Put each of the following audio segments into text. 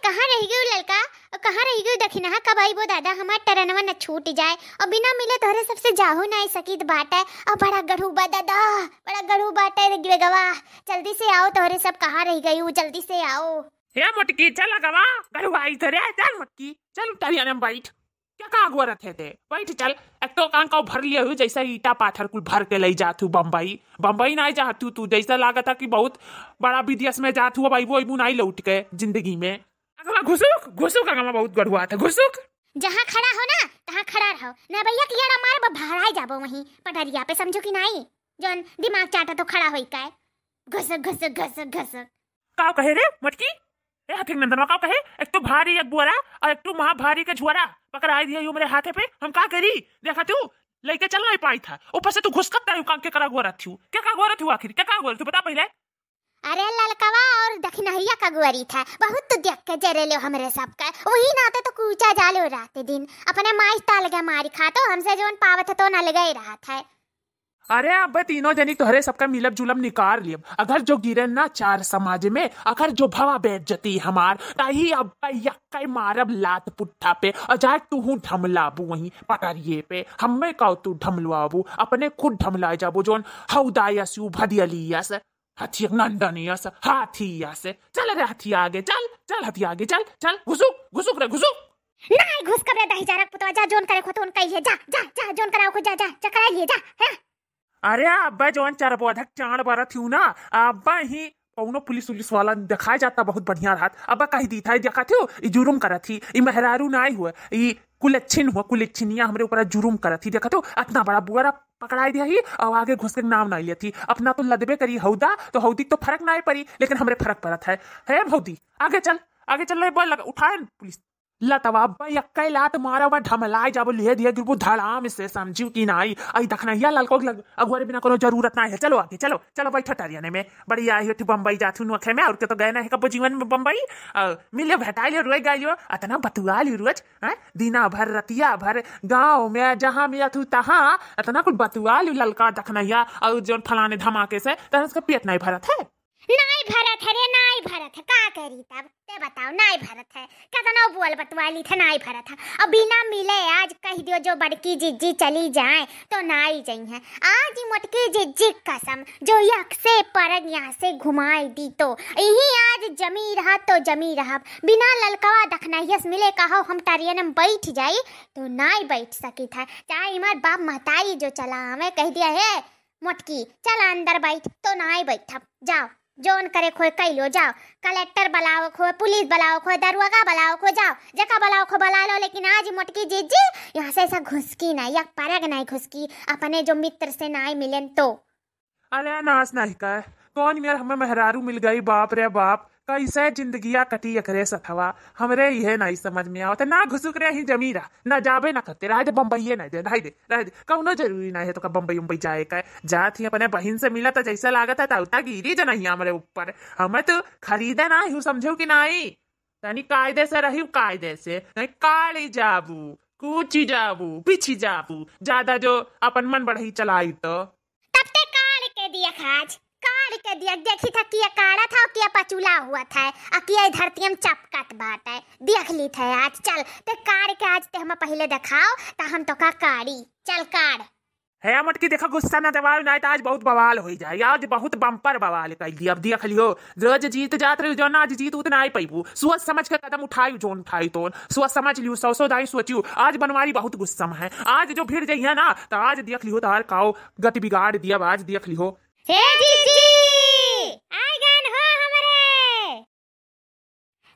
कहाँ रह गई लड़का? कहाँ रह गई? देखी ना कब आई वो दादा, हमार टरनवा न छूट जाए और बिना मिले तोहरे सबसे जाहू नहीं सकीत बाटे। और बड़ा गढ़ू बा दादा, बड़ा गढ़ू बाटे रे गवा। जल्दी से आओ, तोहरे सब कहाँ रह गई हूँ, जल्दी से आओ। हे मोटकी चल गवा, गढ़ू आई तेरे चल मोटकी चल टलिया में बैठ। क्या कहा गोरत है ते बैठ चल। एक तो कान का भर लिया हुई जैसा ईटा पाथर कुल भर के ले जातू बम्बई। बम्बई ना जातू तू, जैसा लागत था कि बहुत बड़ा विदेश में जातू भाई, वो नहीं लौट के जिंदगी में। अगवा घुसुक घुसुक अगवा बहुत गढ़ुआ था घुसुक। जहाँ खड़ा हो ना तहाँ खड़ा रहो ना भैया, किया मार भाड़ा जाबो वहीं पटरिया पे, समझो कि नहीं? जौन दिमाग चाटा तो खड़ा होई का घुसक घुसक घुसक घुसक। का कहे रे मोटकी? ए हथिक नंदन का कहे, एक तो भारी एक बोरा और एक तो महा भारी के झुआरा पकड़ा दिया यू मेरे हाथे पे। हम का करी देखा तू लेके चल नहीं पाई था, ऊपर से तू घुसकता है के करा गोरा थी। क्या का गोरा थी आखिर, क्या का गोरा तू बता पहले। अरे ललकवा और दखनहिया का गुआरी था, बहुत तो देख के जरे लो हमरे सब का। वही नाते तो कूचा जालो रात दिन अपने माई ताल के मारी खा, तो हमसे जोन पावत तो न लगा ही रहा था। अरे अब तीनों जनी तोहरे सबका मिलब जुलम निकाल लियब। अगर जो गिरे ना चार समाज में, अगर जो भवा बैठ जती हमार ताही अब यक्का मारब लात पुट्ठा पे और जाए तू हूँ ढमलाबू वहीं पटरिए पे। हमें कहो तू ढमलवाबू, अपने खुद ढमला जाबू जोन हौदायसू भदियलियस हथियक नंदनियस हाथियस। चल रे हाथी आगे चल, चल हाथी आगे चल, चल घुसुक घुसुक रे घुसुक। नहीं घुस कर दही जारक पुतवा जा, जोन करे खो तो उनका ही है, जा जा जा जोन कराओ को जा जा जा कराइए जा है। अरे अब्बा जोन चार बोधक चाण बारा थी ना, अब्बा ही कौनो पुलिस उलिस वाला दिखाया जाता बहुत बढ़िया रात। अब्बा कही दी था देखा थी ई जुर्म करा थी, ई मेहरारू ना आई हुआ, ई कुलच्छिन हुआ, कुलच्छिनिया हमरे ऊपर जुर्म करा थी। देखा तो इतना बड़ा बुआरा पकड़ाई दिया ही और आगे घुस के नाम ना लिया थी। अपना तो लदबे करी हौदा, तो हौदी तो फर्क ना पड़ी, लेकिन हमरे फर्क पड़ा था। है हौदी आगे चल, आगे चल रहे बोल उठाए पुलिस लतवा यक्का लात मारा हुआ ढमलाए जाबो लिए दिए गिरबो धड़ाम से समझू कि नाई आई दखनैया ललको अगुआरे बिना कोनो जरूरत ना है। चलो आगे चलो, चलो बैठो टरियाने में बड़ी आई हो बम्बई जाथू नोखे में, और के तो गए ना है कबो जीवन में बम्बई मिले भेटाई ले रोए गई अतना बतुआ ली रोज दिना भर रतिया भर गाँव में जहाँ मिला थू तहाँ अतना कुछ बतुआ ली ललका दखनैया और जो फलाने धमाके से तरह उसका पेट नहीं भरत है। नहीं भरत है रे, नहीं भरत है, का करी तब ते बताओ। नहीं भरत है, कतना बोल बतवाली था, नहीं भरत है। अब बिना मिले आज कह दियो जो बड़की जिज्जी चली जाए तो नहीं जाई है। आज ही मोटकी जिज्जी कसम जो यक से परग यहाँ से घुमाई दी तो यही आज जमी रहा तो जमी रहा। बिना ललकवा दखनहियस मिले कहो हम टरियन में बैठ जाई तो नहीं बैठ सकी था। चाहे हमार बाप महतारी जो चला हमें कह दिया है मोटकी चल अंदर बैठ तो नहीं बैठब, जाओ जोन करे खोए कई लो, जाओ कलेक्टर बुलाओ खो, पुलिस बुलाओ खो, दरोगा बुलाओ खो, जाओ जका बुलाओ खो बुला लो। लेकिन आज मोटकी जीजी यहाँ से ऐसा घुसकी नहीं, या परग नहीं घुसकी अपने जो मित्र से नहीं मिले तो। अरे नाच नहीं का कौन यार, हमें मेहरारू मिल गई बाप रे बाप, कैसे जिंदगिया कटी करे सथवा हमरे ये नहीं समझ में आवत। ना घुसुक रहे ही जमीरा ना जाबे ना करते रहे, बम्बई नहीं दे रह दे कौनो जरूरी नहीं है तो बम्बई उम्बई जाए का। जात ही अपने बहन से मिला तो जैसा लागत है उतना गिरी जो नहीं हमारे ऊपर। हमें तो खरीदे ना हूँ समझो कि नहीं, यानी कायदे से रही कायदे से नहीं काली जाबू कूची जाबू पीछी जाबू, ज्यादा जो अपन मन बढ़ी चलाई तो तब ते काल के दिया खाज काल के दिया देखी था किया काड़ा था किया पचुला हुआ था और किया धरती में चपकत बात है देख ली था। आज चल ते काड़ के आज ते हम पहले दिखाओ ता हम तो का काड़ी चल काड़ है मटकी देखो गुस्सा ना दबाओ नहीं तो आज बहुत बवाल हो जाए। आज बहुत बम्पर बवाल कर दिया। अब देख लियो रोज जीत जात रही जो ना आज जीत उतना ही पैबू, सोच समझ के कदम उठाई जोन उठाई तो सोच समझ लियो, सौ दाई सोचियो। आज बनवारी बहुत गुस्सा में है, आज जो भीड़ जाइए ना तो आज देख लियो तार काओ गति बिगाड़ दिया। आज देख लियो हे जीजी आई गन हो हमरे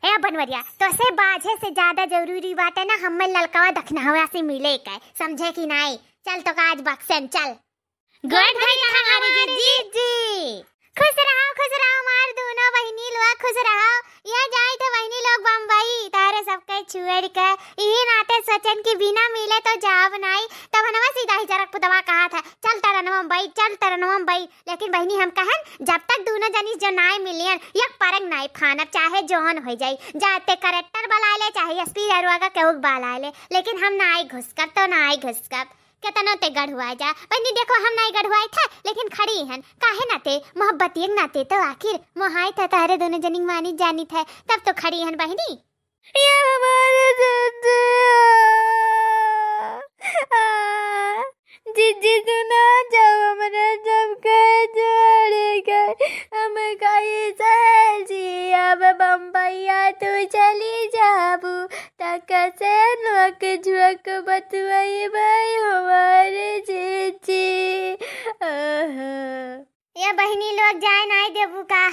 हे बनवरिया तो से बाजे से ज्यादा जरूरी बात है ना हमें ललकावा दखनवा से मिले का, समझे कि नहीं? चल तो आज बक्सन चल गुड भाई हमारे जीजी खुश रहो मार दोनों बहनी लोग खुश रहो। यह जाए तो बहनी लोग बम्बई तारे सबके छुएड़ के यही नाते सोचन की बिना मिले तो जाब नहीं। तब हनवा सीधा ही जरक पुतवा कहा था चल तरनवा बई चल तरनवा बई, लेकिन बहनी हम कहन जब तक दोनों जनी जो नाय मिलियन यक परग नाय फानब चाहे जोन हो जाई, जाते करेक्टर बुला ले चाहे एसपी दरोगा का केहू बुला ले, लेकिन हम नाय घुसकब तो नाय घुसकब केतनो ते गढ़ुआ जा। बहनी देखो हम नहीं गढ़ुआई थे लेकिन खड़ी हन काहे ना ते मोहब्बती नाते तो आखिर मोहाई था तारे दोनों जनी मानी जानी थे तब तो खड़ी हन बहनी। ये हमारे जीजी तू ना जाओ हमारा सब कह जोड़े गए हम कहीं सहल जी अब बम्बैया तू चली जाबू तक से लोग झुक बतवाई भाई हमारे जीजी। या बहनी लोग जाए नहीं देबू का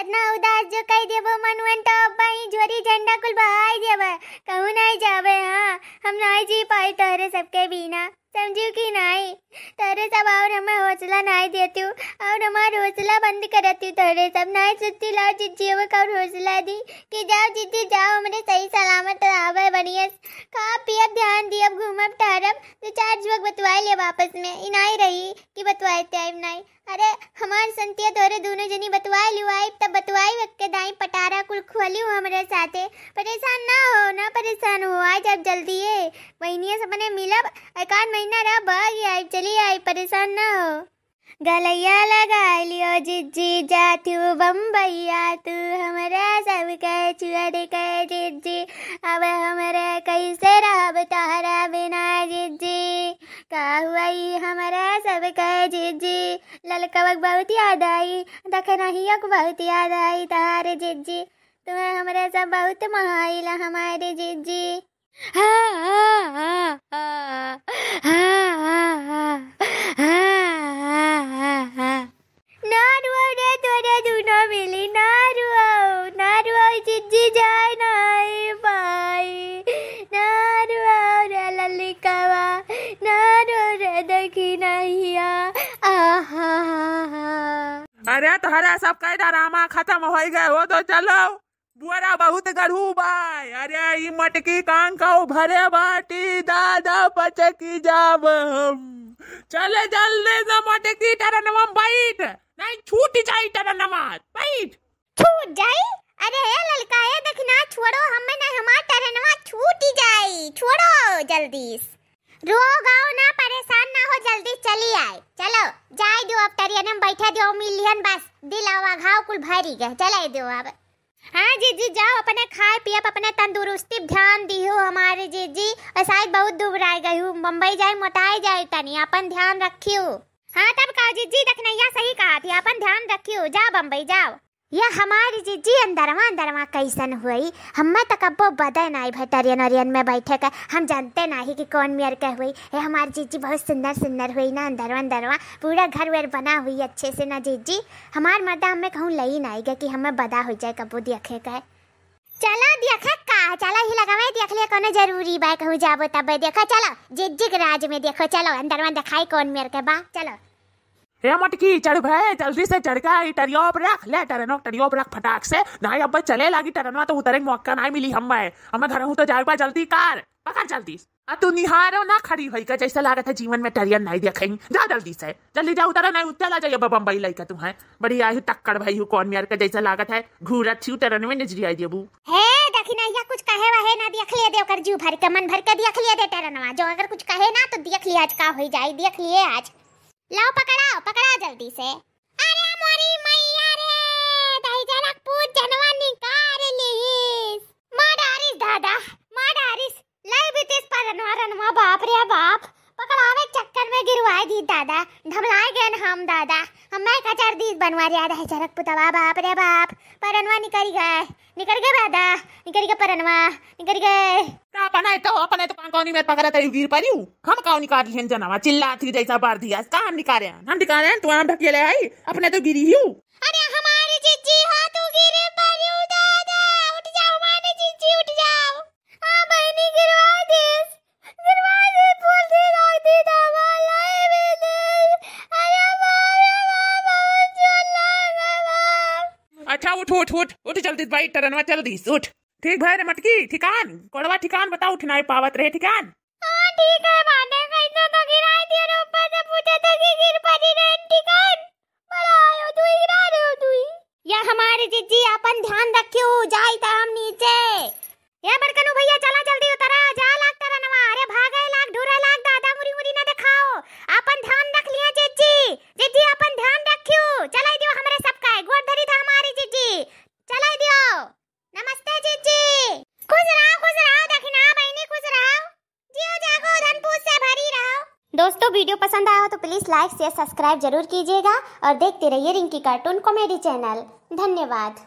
इतना उदास जो कही देबो मनुअन तो बही जोरी झंडा कुल बहाई देबे कहूँ नहीं जाबे। हाँ हम नहीं जी पाई तोहरे सबके बिना समझू कि नहीं तोहरे सब और हमें हौसला नहीं देती हूँ और हमारा हौसला बंद करती हूँ तोहरे सब नहीं सोचती लाओ जीजी वो कब हौसला दी कि जाओ जीजी जाओ हमारे सही सलामत आवे बढ़िया खा पियब ध्यान दियब घूमब टहरब तो 4 जुग बतवाई ले वापस में ई नहीं रही कि बतवाए टाइम नहीं। अरे हमार संतिया तोरे दोनों जनी बतवाई लिवाई तब बतवाई वक्त के दाई पटारा कुल खोली हूँ हमारे साथे परेशान ना हो ना परेशान हो आज अब जल्दी है महीनिया सबने मिलब एक आध महीना रह भाग आई चली आई परेशान ना हो। गलैया लगा लियो जीजी जाती हूँ बम्बैया तू हमारा सब कह चुअर कह जीजी अब हमारे कैसे रह तारा बिना जीजी का हुआ हमारा सब कह जीजी ललकवक बहुत याद आई दखनहियक बहुत याद आई तारे जीजी तुम्हें हमारे सब बहुत महाइला हमारे जीजी। हाँ हाँ हाँ हाँ हाँ हाँ ना रुआओ रे तोरे दूना मिली ना रुआओ जीजी जाए नहीं पाई ना रुआओ रे ललिकावा ना रो रे देखी नहीं आहा। अरे तोहरा सब कई ड्रामा खत्म हो गए हो तो चलो बुआरा बहुत गढ़ू बाय। अरे ई मटकी कान का भरे बाटी दादा पचकी जाब हम चले जल्दी से मटकी टरनवा बैठ नहीं छूट जाई टरनवा बैठ छूट जाई। अरे ललका ये देखना छोड़ो हमें ना हमार टरनवा छूट जाई छोड़ो जल्दी रो गाओ ना परेशान ना हो जल्दी चली आए चलो जाए दो अब टरियन में बैठे दो मिलियन बस दिलावा घाव कुल भरी गए चले दो अब। हाँ जीजी जाओ अपने खाए पिए अपने तंदुरुस्ती ध्यान दियो हमारे जीजी और शायद बहुत दुबराई गई हूँ मुंबई जाए मोटाई जाए तनी अपन ध्यान रखियो। हाँ तब कहा जीजी देखनैया सही कहा थी अपन ध्यान रखियो जाओ बम्बई जाओ। यह हमारी जीजी अंदरवा कैसन हुई हमें तक अब्बो बदन आई भेटरियन अरियन में बैठे कर हम जानते नहीं कि कौन मेयर के हुई ये हमारी जीजी बहुत सुंदर हुई ना अंदरवा पूरा घर वेर बना हुई अच्छे से ना जीजी हमार मर्दा हमें कहूँ लई नहीं गए कि हमें बदा हो जाए कबू देखे का चला देखा का चला ही लगावे देख लिया कोनो जरूरी बा कहूँ जाबो तब देखो चलो जीजी के राज में देखो चलो अंदरवा दिखाई कौन मेयर के बा चलो। हे मटकी चढ़ भाई जल्दी से चढ़ का टरियो पर रख ले टरनो टरियो पर रख फटाक से नहीं अब चले लगी टरनवा तो उतरे मौका नहीं मिली हमें घर हूँ तो जाए जल्दी कार पकड़ जल्दी तू निहारो ना खड़ी हुई का जैसा लागत है जीवन में टरियन नहीं देखेंगे जा जल्दी से जल्दी जा उतरा नहीं उतला जाइए बम्बई लइका तुम्हें बड़ी आई टक्कर भाई हूँ कौन मेयर का जैसा लागत है घूरत छी टरन में नजरी आई देबू हे दखिनैया कुछ कहे वहे ना देख लिए दे ओकर जीव भर के मन भर के देख लिए दे टरनवा जो अगर कुछ कहे ना तो देख लिए आज का हो जाए देख लिए आज लाओ पकड़ा जल्दी से। अरे मोरी मैया रे दही जनकपुर जनवा निकाल लीस माडारिस दादा माडारिस लाई बितेस पर रनवा बाप रे बाप पकड़ावे चक्कर में गिरवाए दी दादा ढमलाए गए हम दादा हमें कचर दी बनवा रिया दही जनकपुर बाप रे बाप परनवा निकल गए दादा निकल गए परनवा निकल गए अपने तो कौन में पकड़ा तरी गिर पड़ी हम कौन निकाल लिहन जनवा चिल्ला थी जैसा बार दिया कहां निकाले तू हम ढकेले आई अपने तो गिरी हूं। अरे हमारी जीजी हां तू गिरे पड़ी दादा उठ जाओ माने जीजी उठ जाओ हां बहनी गिरवा दे बोल दे लाई दे दावा लाई दे अरे बाबा अच्छा उठ जल्दी भाई टरनवा जल्दी उठ ठीक भाई रे मटकी ठिकान कोड़वा ठिकान बताओ उठ नहीं पावत रहे ठिकान। हां ठीक है माने कैसे तो गिराई दिया रे ऊपर से पूछे तो कि गिर पड़ी रे ठिकान बड़ा आयो तू गिरा रे हो तू या हमारे जीजी अपन ध्यान रखियो जाई ता हम नीचे ये बड़कनू भैया चला जल्दी उतरा जा लाग तरनवा अरे भागे लाग ढूरे लाग दादा मुरी ना दिखाओ अपन ध्यान रख लिया जीजी अपन ध्यान रखियो चलाई दियो हमरे सबका गोड़ धरी था हमारी जीजी चलाई दियो नमस्ते जीजी खुश रहा दोस्तों वीडियो पसंद आया हो तो प्लीज लाइक शेयर सब्सक्राइब जरूर कीजिएगा और देखते रहिए रिंकी कार्टून कॉमेडी चैनल। धन्यवाद।